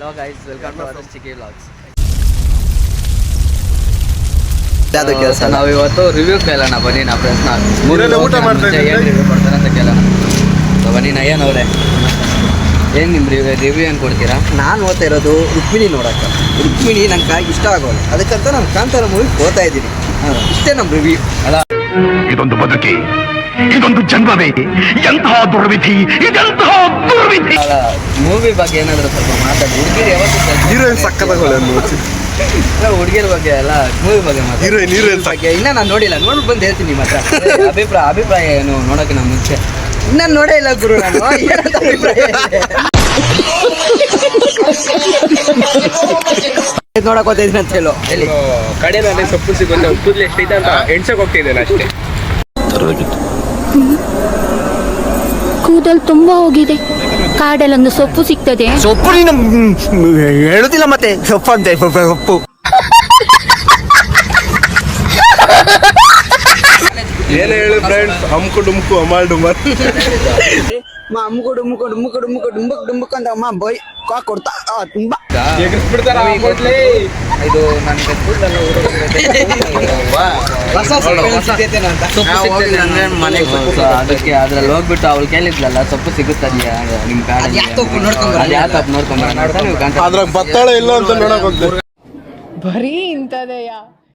Hello guys, welcome to our Chicky Vlogs. ನಾವು ಇವತ್ತು review ಕೇಳೋಣ ಬನ್ನಿ ನಾ ಪ್ರಶ್ನ ಊಟ ಮಾಡ್ತಾರೆ ಏನು ರಿವ್ಯೂ ಕೊಡ್ತಾರೆ ಅಂತ ಕೇಳೋಣ. ಬನ್ನಿ ನಯನ್ ಅವರೇ, ಏನು ನಿಮ್ಮ ರಿವ್ಯೂ ಏನು ಕೊಡ್ತೀರಾ? ನಾನು ಓದ್ತಾ ಇರೋದು ರುಕ್ಮಿಣಿ ನೋಡೋಕ್ಕೆ. ರುಕ್ಮಿಣಿ ನಂಗೆ ಇಷ್ಟ ಆಗೋಲ್ಲ, ಅದಕ್ಕಂತ ನಾನು ಕಾಂತಾರ ಮೂವಿ ಓದ್ತಾ ಇದ್ದೀನಿ. ಇಷ್ಟೇ ನಮ್ಮ ರಿವ್ಯೂ. ಅಲ್ಲ, ಇದೊಂದು ಬದುಕಿ, ಇದೊಂದು ಜನ್ಮವೇ, ಎಂತಹ ದುರ್ವಿಧಿ, ಇದೆಂತಹ ದುರ್ವಿಧಿ. ಅಲ್ಲ, ಮೂವಿ ಬಗ್ಗೆ ಏನಾದರೂ ಸ್ವಲ್ಪ ಮಾತಾಡಿ. ಹುಡುಗಿರು ಯಾವತ್ತೂ ಹೀರೋಯಿನ್ ಸಕ್ಕತ್ತಾಗೋಲ್ಲ ಹುಡುಗಿರ ಬಗ್ಗೆ ಅಲ್ಲ, ಮೂವಿ ಬಗ್ಗೆ ಮಾತಾಡಿ. ಹೀರೋಯಿನ್ ಬಗ್ಗೆ ಇನ್ನೂ ನಾನು ನೋಡಿಲ್ಲ, ನೋಡಿ ಬಂದು ಹೇಳ್ತೀನಿ ನಿಮ್ಮ ಹತ್ರ. ಅಭಿಪ್ರಾಯ ಏನು ನೋಡೋಕೆ ನಾವು ಮುಂಚೆ ನಾನು ನೋಡೇ ಇಲ್ಲ ಗುರು. ನಾನು ಏನಂತ ಅಭಿಪ್ರಾಯ ನೋಡಕ್ ಹೋಗ್ತಿದ್ದೀನಿ ಅಂತ ಹೇಳೋ. ಎಲ್ಲಿ ಕಡೆಯಲ್ಲಿ ಸೊಪ್ಪು ಸಿಗುತ್ತೆ, ಕೂದಲು ಎಷ್ಟೈತೆ ಅಂತ ಎಣ್ಸಕ್ ಹೋಗ್ತಿದ್ದೇನೆ ಅಷ್ಟೇ. ಕೂದಲು ತುಂಬಾ ಹೋಗಿದೆ, ಕಾಡಲ್ಲೊಂದು ಸೊಪ್ಪು ಸಿಗ್ತದೆ. ಸೊಪ್ಪು ನೀನು ಹೇಳುದಿಲ್ಲ ಮತ್ತೆ ಸೊಪ್ಪು ಅಂತೆ. ಸೊಪ್ಪು ಏನು ಹೇಳು ಫ್ರೆಂಡ್ಸ್, ಹಮ್ಕು ಡುಮ್ಕು ಅಮಾಲ್ ಡುಮರ್. ಅಮ್ಮು ಡುಮ್ಮು ಡುಮ್ಮು ಡುಮ್ಮು ಡುಮ್ಮಕ್ ಡುಮ್ಮಕ್ ಅಂತ ಅಮ್ಮ ಬೈ ಕಾ ಕೊಡ್ತಾ ತುಂಬಾ ಎಗರಿಸ್ಬಿಡ್ತಾರ ಇದು ನನಗೆ ಅದಕ್ಕೆ ಅದ್ರಲ್ಲಿ ಹೋಗ್ಬಿಟ್ಟು ಅವಳು ಕೇಳಿದ್ಲಲ್ಲ ಸೊಪ್ಪು ಸಿಗುತ್ತದೆಯಾ ನಿಮ್ ಕಾಡಲ್ಲಿ, ಯಾವ ತಪ್ಪು ನೋಡ್ಕೊಂಬರೋಣ ಅಂತ ನೀವು ಅದ್ರಾಗ ಬತ್ತಾಳ ಇಲ್ಲ ಅಂತ ನೋಡಕ್ ಹೋಗ್ತೀವಿ. ಬರೀ ಇಂಥದೆಯಾ?